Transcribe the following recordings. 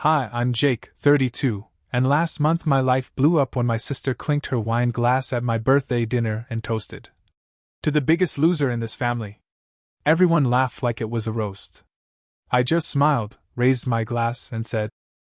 Hi, I'm Jake, 32, and last month my life blew up when my sister clinked her wine glass at my birthday dinner and toasted to the biggest loser in this family. Everyone laughed like it was a roast. I just smiled, raised my glass, and said,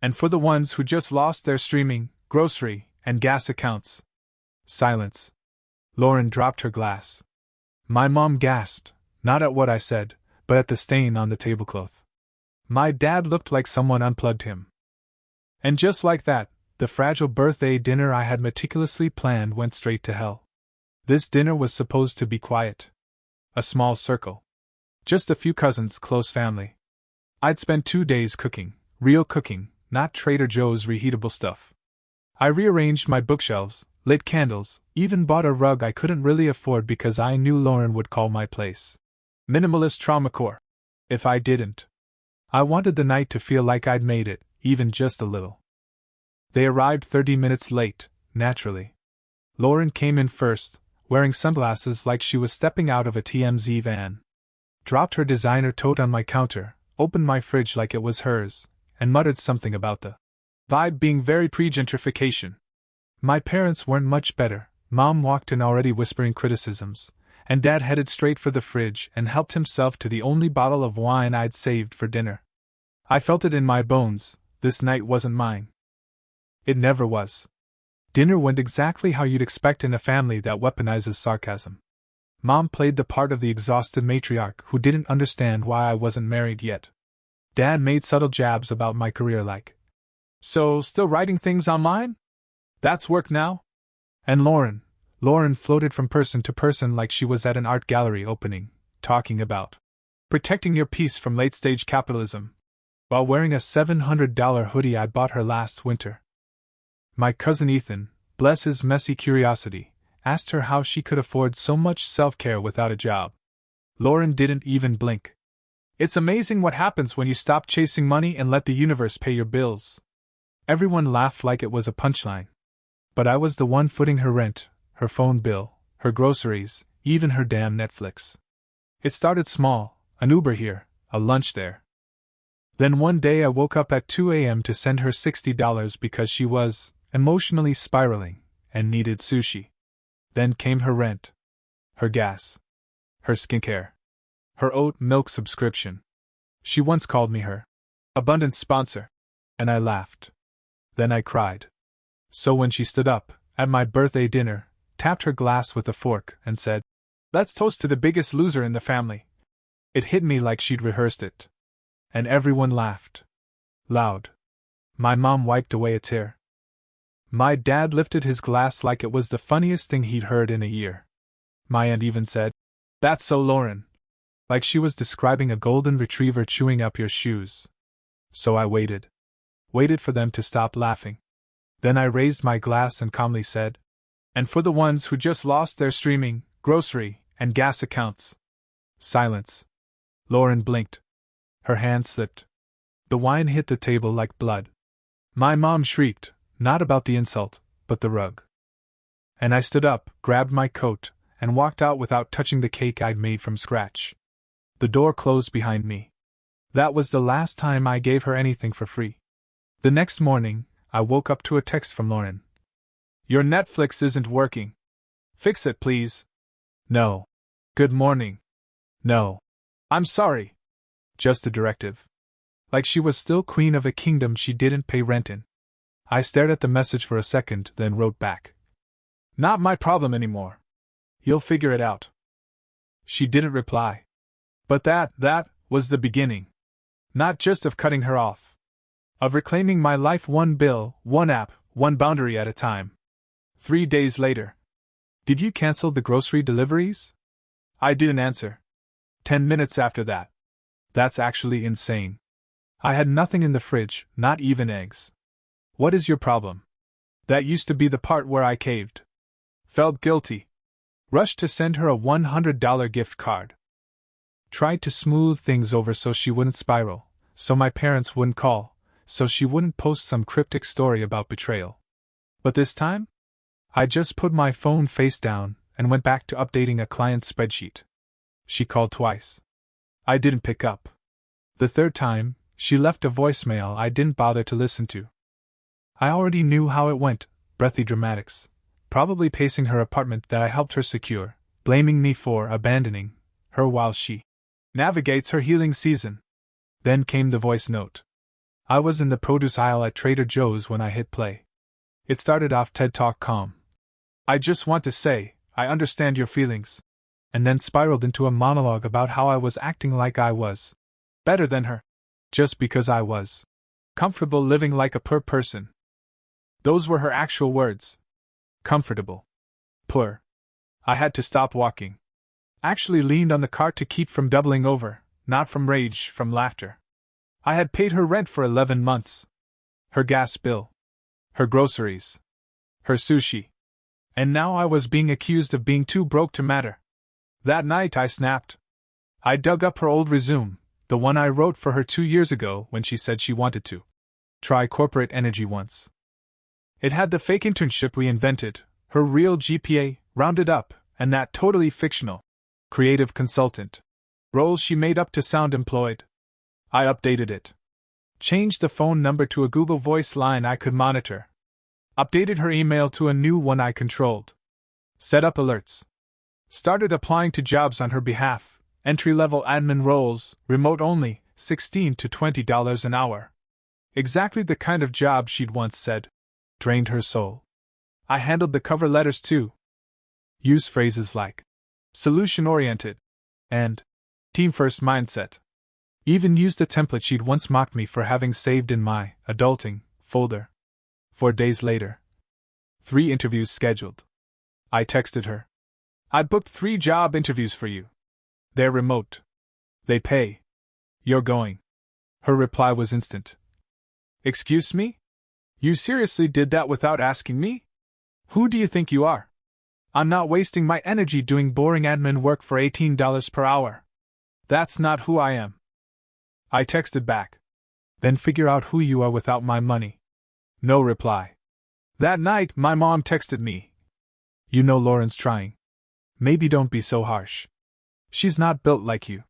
"And for the ones who just lost their streaming, grocery, and gas accounts." Silence. Lauren dropped her glass. My mom gasped, not at what I said, but at the stain on the tablecloth. My dad looked like someone unplugged him. And just like that, the fragile birthday dinner I had meticulously planned went straight to hell. This dinner was supposed to be quiet. A small circle. Just a few cousins, close family. I'd spent 2 days cooking, real cooking, not Trader Joe's reheatable stuff. I rearranged my bookshelves, lit candles, even bought a rug I couldn't really afford because I knew Lauren would call my place minimalist traumacore if I didn't. I wanted the night to feel like I'd made it, even just a little. They arrived 30 minutes late, naturally. Lauren came in first, wearing sunglasses like she was stepping out of a TMZ van. Dropped her designer tote on my counter, opened my fridge like it was hers, and muttered something about the vibe being very pre-gentrification. My parents weren't much better. Mom walked in already whispering criticisms, and Dad headed straight for the fridge and helped himself to the only bottle of wine I'd saved for dinner. I felt it in my bones, this night wasn't mine. It never was. Dinner went exactly how you'd expect in a family that weaponizes sarcasm. Mom played the part of the exhausted matriarch who didn't understand why I wasn't married yet. Dad made subtle jabs about my career like, "So, still writing things online? That's work now?" And Lauren floated from person to person like she was at an art gallery opening, talking about protecting your peace from late-stage capitalism, while wearing a $700 hoodie I bought her last winter. My cousin Ethan, bless his messy curiosity, asked her how she could afford so much self-care without a job. Lauren didn't even blink. "It's amazing what happens when you stop chasing money and let the universe pay your bills." Everyone laughed like it was a punchline. But I was the one footing her rent, her phone bill, her groceries, even her damn Netflix. It started small, an Uber here, a lunch there. Then one day I woke up at 2 a.m. to send her $60 because she was emotionally spiraling and needed sushi. Then came her rent, her gas, her skincare, her oat milk subscription. She once called me her abundance sponsor, and I laughed. Then I cried. So when she stood up, at my birthday dinner, tapped her glass with a fork, and said, "Let's toast to the biggest loser in the family," it hit me like she'd rehearsed it. And everyone laughed. Loud. My mom wiped away a tear. My dad lifted his glass like it was the funniest thing he'd heard in a year. My aunt even said, "That's so Lauren," like she was describing a golden retriever chewing up your shoes. So I waited for them to stop laughing. Then I raised my glass and calmly said, "And for the ones who just lost their streaming, grocery, and gas accounts." Silence. Lauren blinked. Her hand slipped. The wine hit the table like blood. My mom shrieked, not about the insult, but the rug. And I stood up, grabbed my coat, and walked out without touching the cake I'd made from scratch. The door closed behind me. That was the last time I gave her anything for free. The next morning, I woke up to a text from Lauren. "Your Netflix isn't working. Fix it, please." No. "Good morning." No. "I'm sorry." Just a directive. Like she was still queen of a kingdom she didn't pay rent in. I stared at the message for a second, then wrote back. "Not my problem anymore. You'll figure it out." She didn't reply. But that was the beginning. Not just of cutting her off. Of reclaiming my life one bill, one app, one boundary at a time. 3 days later. "Did you cancel the grocery deliveries?" I didn't answer. 10 minutes after that. That's actually insane. I had nothing in the fridge, not even eggs. "What is your problem?" That used to be the part where I caved. Felt guilty. Rushed to send her a $100 gift card. Tried to smooth things over so she wouldn't spiral, so my parents wouldn't call, so she wouldn't post some cryptic story about betrayal. But this time? I just put my phone face down and went back to updating a client's spreadsheet. She called twice. I didn't pick up. The third time, She left a voicemail I didn't bother to listen to. I already knew how it went, breathy dramatics, probably pacing her apartment that I helped her secure, blaming me for abandoning her while she navigates her healing season. Then came the voice note. I was in the produce aisle at Trader Joe's when I hit play. It started off TED Talk calm. I just want to say, I understand your feelings. And then spiraled into a monologue about how I was acting like I was better than her, just because I was comfortable living like a poor person. Those were her actual words. Comfortable. Poor. I had to stop walking. Actually leaned on the cart to keep from doubling over, not from rage, from laughter. I had paid her rent for 11 months. Her gas bill. Her groceries. Her sushi. And now I was being accused of being too broke to matter. That night I snapped. I dug up her old resume, the one I wrote for her 2 years ago when she said she wanted to try corporate energy once. It had the fake internship we invented, her real GPA, rounded up, and that totally fictional creative consultant role she made up to sound employed. I updated it. Changed the phone number to a Google Voice line I could monitor. Updated her email to a new one I controlled. Set up alerts. Started applying to jobs on her behalf, entry-level admin roles, remote only, $16 to $20 an hour. Exactly the kind of job she'd once said drained her soul. I handled the cover letters too. Use phrases like solution-oriented and team-first mindset. Even used a template she'd once mocked me for having saved in my adulting folder. 4 days later. 3 interviews scheduled. I texted her. I booked 3 job interviews for you. They're remote. They pay. You're going. Her reply was instant. Excuse me? You seriously did that without asking me? Who do you think you are? I'm not wasting my energy doing boring admin work for $18 per hour. That's not who I am. I texted back. Then figure out who you are without my money. No reply. That night, my mom texted me. You know Lauren's trying. Maybe don't be so harsh. She's not built like you.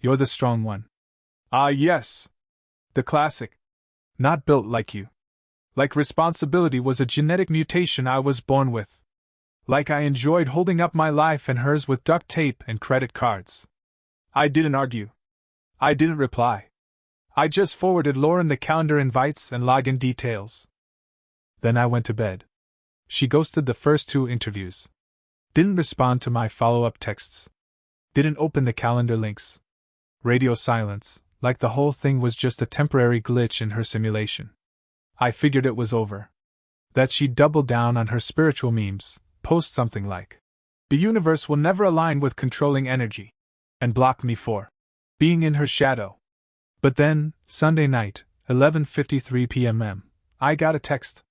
You're the strong one. Ah, yes. The classic. Not built like you. Like responsibility was a genetic mutation I was born with. Like I enjoyed holding up my life and hers with duct tape and credit cards. I didn't argue. I didn't reply. I just forwarded Lauren the calendar invites and login details. Then I went to bed. She ghosted the first 2 interviews. Didn't respond to my follow-up texts. Didn't open the calendar links. Radio silence, like the whole thing was just a temporary glitch in her simulation. I figured it was over. That she'd double down on her spiritual memes, post something like, "The universe will never align with controlling energy," and block me for being in her shadow. But then, Sunday night, 11:53 p.m. I got a text.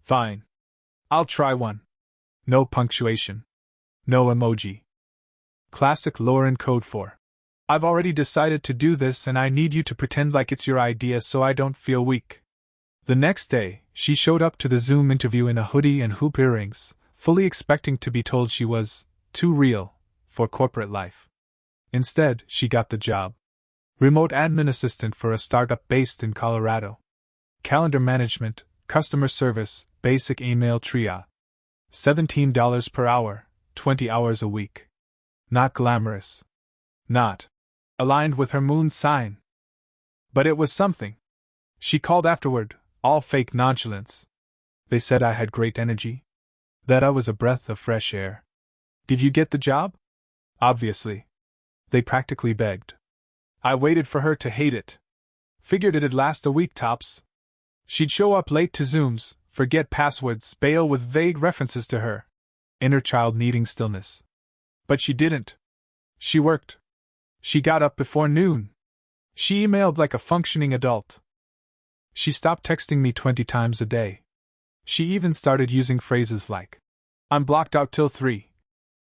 Fine. I'll try one. No punctuation. No emoji. Classic Lauren code for, I've already decided to do this and I need you to pretend like it's your idea so I don't feel weak. The next day, she showed up to the Zoom interview in a hoodie and hoop earrings, fully expecting to be told she was too real for corporate life. Instead, she got the job. Remote admin assistant for a startup based in Colorado. Calendar management, customer service, basic email triage. $17 per hour, 20 hours a week. Not glamorous. Not aligned with her moon sign. But it was something. She called afterward, all fake nonchalance. They said I had great energy. That I was a breath of fresh air. Did you get the job? Obviously. They practically begged. I waited for her to hate it. Figured it'd last a week tops. She'd show up late to Zooms, forget passwords, bail with vague references to her inner child needing stillness. But she didn't. She worked. She got up before noon. She emailed like a functioning adult. She stopped texting me 20 times a day. She even started using phrases like, "I'm blocked out till 3.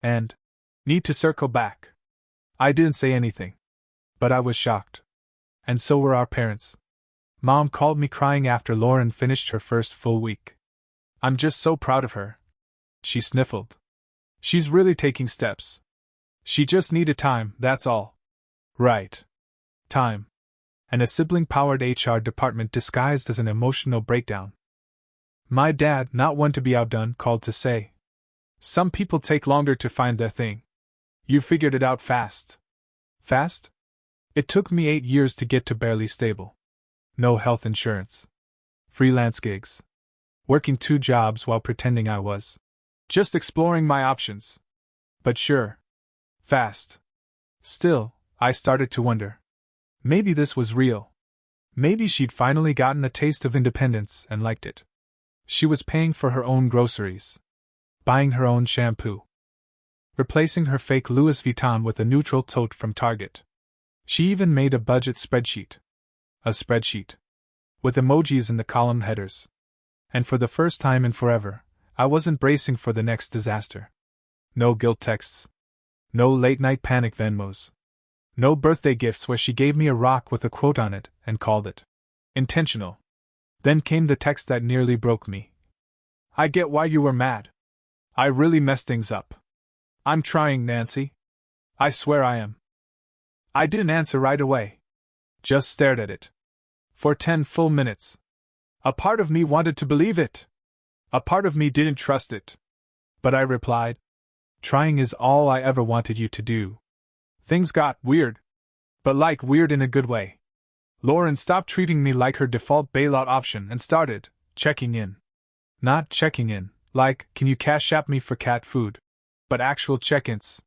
And, "need to circle back." I didn't say anything. But I was shocked. And so were our parents. Mom called me crying after Lauren finished her first full week. "I'm just so proud of her." She sniffled. "She's really taking steps. She just needed time, that's all." Right. Time. and a sibling-powered HR department disguised as an emotional breakdown. My dad, not one to be outdone, called to say, "Some people take longer to find their thing. You figured it out fast." Fast? It took me 8 years to get to barely stable. No health insurance. Freelance gigs. Working 2 jobs while pretending I was just exploring my options. But sure. Fast. Still, I started to wonder. Maybe this was real. Maybe she'd finally gotten a taste of independence and liked it. She was paying for her own groceries. Buying her own shampoo. Replacing her fake Louis Vuitton with a neutral tote from Target. She even made a budget spreadsheet. A spreadsheet. With emojis in the column headers. And for the first time in forever, I wasn't bracing for the next disaster. No guilt texts. No late-night panic Venmos. No birthday gifts where she gave me a rock with a quote on it and called it intentional. Then came the text that nearly broke me. "I get why you were mad. I really messed things up. I'm trying, Nancy. I swear I am." I didn't answer right away. Just stared at it. For 10 full minutes. A part of me wanted to believe it. A part of me didn't trust it. But I replied, "Trying is all I ever wanted you to do." Things got weird. But like weird in a good way. Lauren stopped treating me like her default bailout option and started checking in. Not checking in, like, "Can you cash app me for cat food?" But actual check-ins.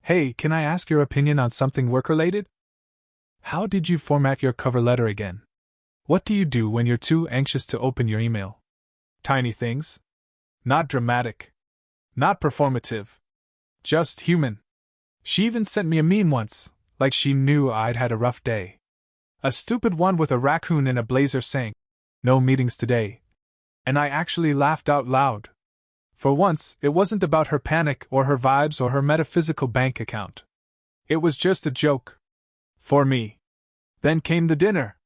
"Hey, can I ask your opinion on something work-related? How did you format your cover letter again? What do you do when you're too anxious to open your email?" Tiny things. Not dramatic. Not performative. Just human. She even sent me a meme once, like she knew I'd had a rough day. A stupid one with a raccoon in a blazer saying, "No meetings today." And I actually laughed out loud. For once, it wasn't about her panic or her vibes or her metaphysical bank account. It was just a joke. For me. Then came the dinner.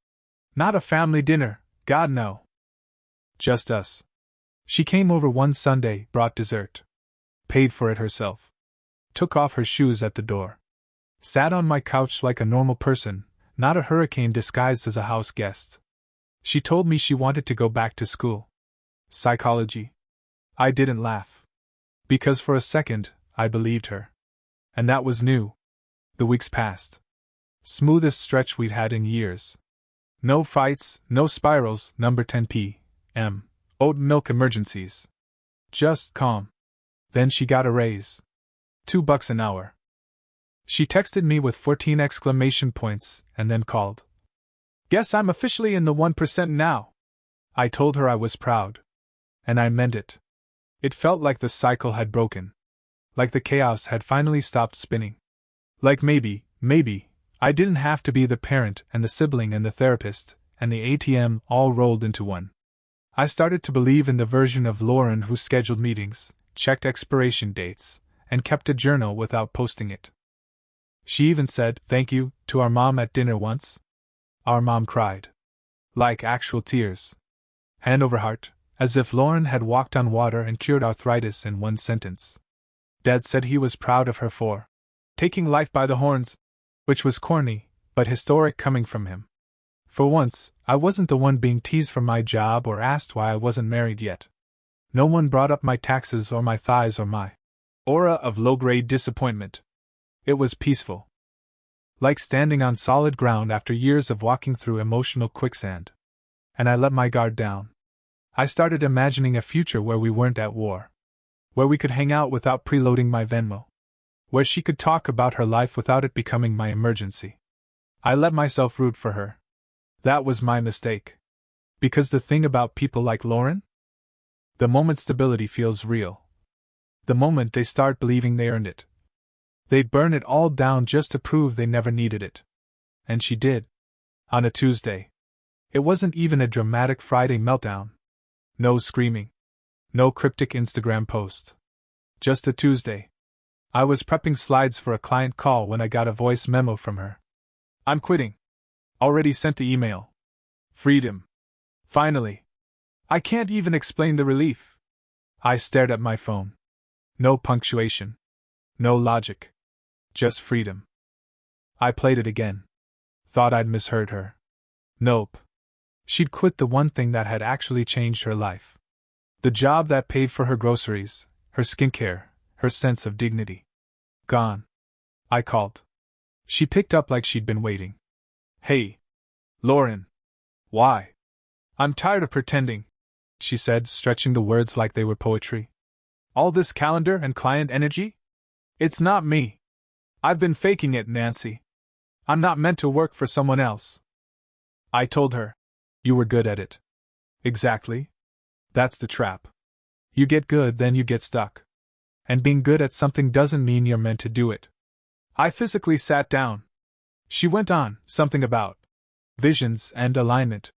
Not a family dinner, God no. Just us. She came over one Sunday, brought dessert. Paid for it herself. Took off her shoes at the door. Sat on my couch like a normal person, not a hurricane disguised as a house guest. She told me she wanted to go back to school. Psychology. I didn't laugh. Because for a second, I believed her. And that was new. The weeks passed. Smoothest stretch we'd had in years. No fights, no spirals, number 10 p.m. Oat milk emergencies. Just calm. Then she got a raise. $2 an hour. She texted me with 14 exclamation points and then called. "Guess I'm officially in the 1% now." I told her I was proud. And I meant it. It felt like the cycle had broken. Like the chaos had finally stopped spinning. Like maybe, I didn't have to be the parent and the sibling and the therapist and the ATM all rolled into one. I started to believe in the version of Lauren who scheduled meetings, checked expiration dates, and kept a journal without posting it. She even said thank you to our mom at dinner once. Our mom cried. Like actual tears. Hand over heart, as if Lauren had walked on water and cured arthritis in one sentence. Dad said he was proud of her for taking life by the horns, which was corny, but historic coming from him. For once, I wasn't the one being teased from my job or asked why I wasn't married yet. No one brought up my taxes or my thighs or my aura of low-grade disappointment. It was peaceful. Like standing on solid ground after years of walking through emotional quicksand. And I let my guard down. I started imagining a future where we weren't at war. Where we could hang out without preloading my Venmo. Where she could talk about her life without it becoming my emergency. I let myself root for her. That was my mistake. Because the thing about people like Lauren? The moment stability feels real. The moment they start believing they earned it. They'd burn it all down just to prove they never needed it. And she did. On a Tuesday. It wasn't even a dramatic Friday meltdown. No screaming. No cryptic Instagram post. Just a Tuesday. I was prepping slides for a client call when I got a voice memo from her. "I'm quitting. Already sent the email. Freedom. Finally. I can't even explain the relief." I stared at my phone. No punctuation. No logic. Just freedom. I played it again. Thought I'd misheard her. Nope. She'd quit the one thing that had actually changed her life. The job that paid for her groceries, her skincare, her sense of dignity. Gone. I called. She picked up like she'd been waiting. Hey. Lauren. Why? I'm tired of pretending, she said, stretching the words like they were poetry. All this calendar and client energy? It's not me. I've been faking it, Nancy. I'm not meant to work for someone else. I told her. You were good at it. Exactly. That's the trap. You get good, then you get stuck. And being good at something doesn't mean you're meant to do it. I physically sat down. She went on, something about visions and alignment,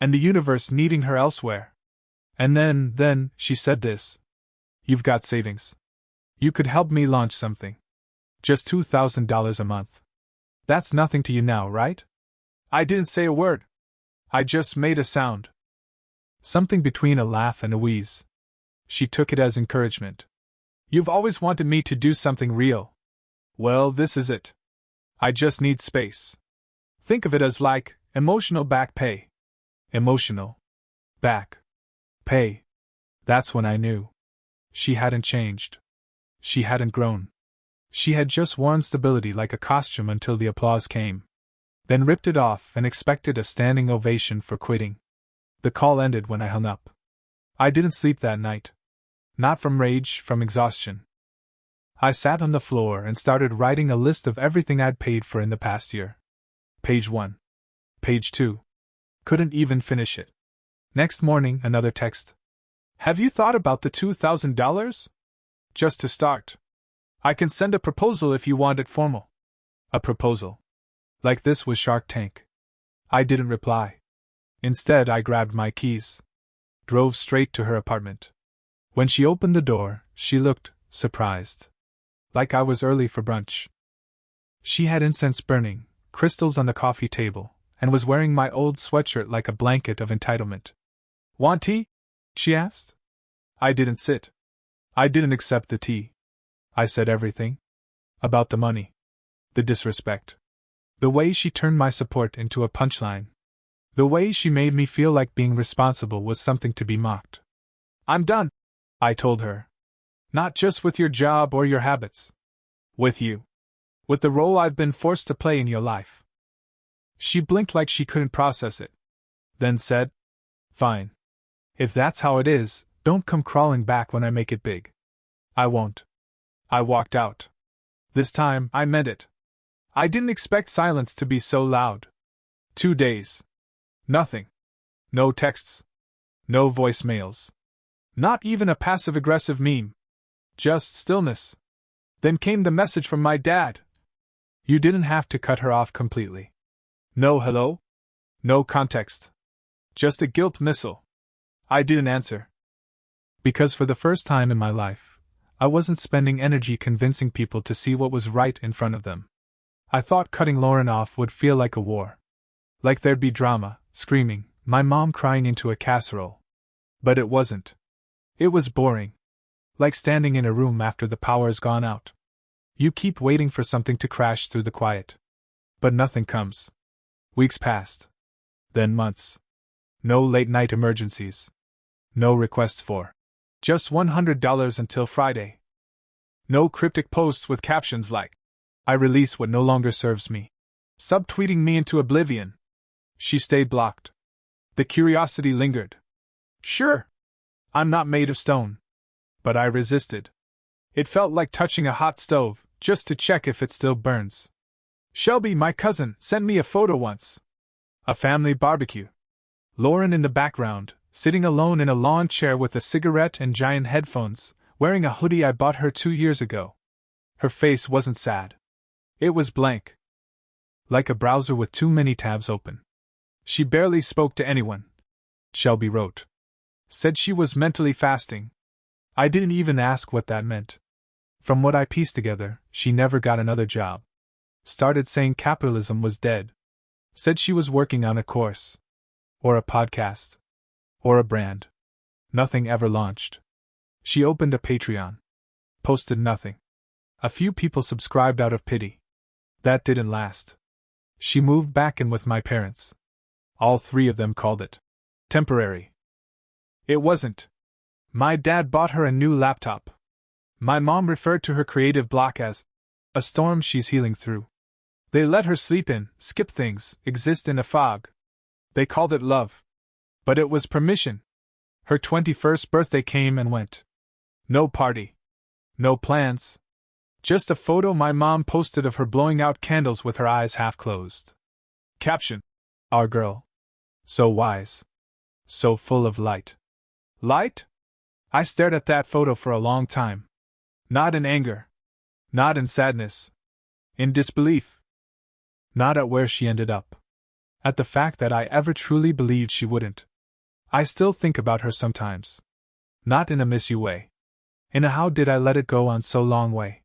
and the universe needing her elsewhere. And then, she said this. You've got savings. You could help me launch something. Just $2,000 a month. That's nothing to you now, right? I didn't say a word. I just made a sound. Something between a laugh and a wheeze. She took it as encouragement. You've always wanted me to do something real. Well, this is it. I just need space. Think of it as like emotional back pay. Emotional back pay. That's when I knew. She hadn't changed. She hadn't grown. She had just worn stability like a costume until the applause came. Then ripped it off and expected a standing ovation for quitting. The call ended when I hung up. I didn't sleep that night. Not from rage, from exhaustion. I sat on the floor and started writing a list of everything I'd paid for in the past year. Page 1. Page 2. Couldn't even finish it. Next morning, another text. Have you thought about the $2,000? Just to start. I can send a proposal if you want it formal. A proposal. Like this was Shark Tank. I didn't reply. Instead, I grabbed my keys. Drove straight to her apartment. When she opened the door, she looked surprised. Like I was early for brunch. She had incense burning, crystals on the coffee table, and was wearing my old sweatshirt like a blanket of entitlement. Want tea? She asked. I didn't sit. I didn't accept the tea. I said everything. About the money. The disrespect. The way she turned my support into a punchline. The way she made me feel like being responsible was something to be mocked. I'm done, I told her. Not just with your job or your habits. With you. With the role I've been forced to play in your life. She blinked like she couldn't process it. Then said, Fine. If that's how it is, don't come crawling back when I make it big. I won't. I walked out. This time, I meant it. I didn't expect silence to be so loud. 2 days. Nothing. No texts. No voicemails. Not even a passive-aggressive meme. Just stillness. Then came the message from my dad. You didn't have to cut her off completely. No hello. No context. Just a guilt missile. I didn't answer. Because for the first time in my life, I wasn't spending energy convincing people to see what was right in front of them. I thought cutting Lauren off would feel like a war. Like there'd be drama, screaming, my mom crying into a casserole. But it wasn't. It was boring. Like standing in a room after the power's gone out. You keep waiting for something to crash through the quiet. But nothing comes. Weeks passed. Then months. No late-night emergencies. No requests for. Just $100 until Friday. No cryptic posts with captions like, I release what no longer serves me. Subtweeting me into oblivion. She stayed blocked. The curiosity lingered. Sure. I'm not made of stone. But I resisted. It felt like touching a hot stove, just to check if it still burns. Shelby, my cousin, sent me a photo once. A family barbecue. Lauren in the background, sitting alone in a lawn chair with a cigarette and giant headphones, wearing a hoodie I bought her 2 years ago. Her face wasn't sad. It was blank. Like a browser with too many tabs open. She barely spoke to anyone. Shelby wrote. Said she was mentally fasting. I didn't even ask what that meant. From what I pieced together, she never got another job. Started saying capitalism was dead. Said she was working on a course. Or a podcast. Or a brand. Nothing ever launched. She opened a Patreon. Posted nothing. A few people subscribed out of pity. That didn't last. She moved back in with my parents. All three of them called it temporary. It wasn't. My dad bought her a new laptop. My mom referred to her creative block as a storm she's healing through. They let her sleep in, skip things, exist in a fog. They called it love. But it was permission. Her 21st birthday came and went. No party. No plans. Just a photo my mom posted of her blowing out candles with her eyes half closed. Caption: Our girl. So wise. So full of light. Light? I stared at that photo for a long time. Not in anger. Not in sadness. In disbelief. Not at where she ended up. At the fact that I ever truly believed she wouldn't. I still think about her sometimes. Not in a miss you way. In a how did I let it go on so long way.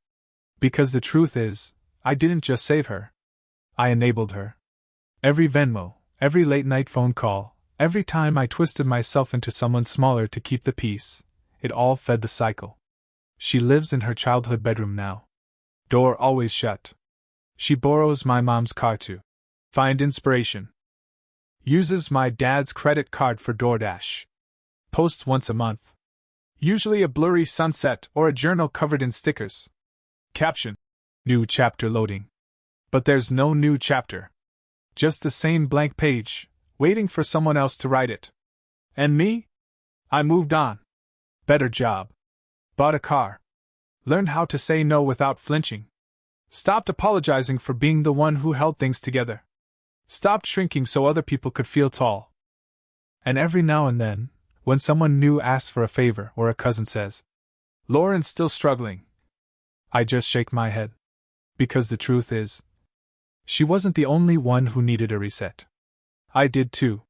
Because the truth is, I didn't just save her. I enabled her. Every Venmo, every late night phone call, every time I twisted myself into someone smaller to keep the peace, it all fed the cycle. She lives in her childhood bedroom now. Door always shut. She borrows my mom's car to find inspiration. Uses my dad's credit card for DoorDash. Posts once a month. Usually a blurry sunset or a journal covered in stickers. Caption: New chapter loading. But there's no new chapter. Just the same blank page, waiting for someone else to write it. And me? I moved on. Better job. Bought a car. Learned how to say no without flinching. Stopped apologizing for being the one who held things together. Stopped shrinking so other people could feel tall. And every now and then, when someone new asks for a favor or a cousin says, "Lauren's still struggling," I just shake my head. Because the truth is, she wasn't the only one who needed a reset. I did too.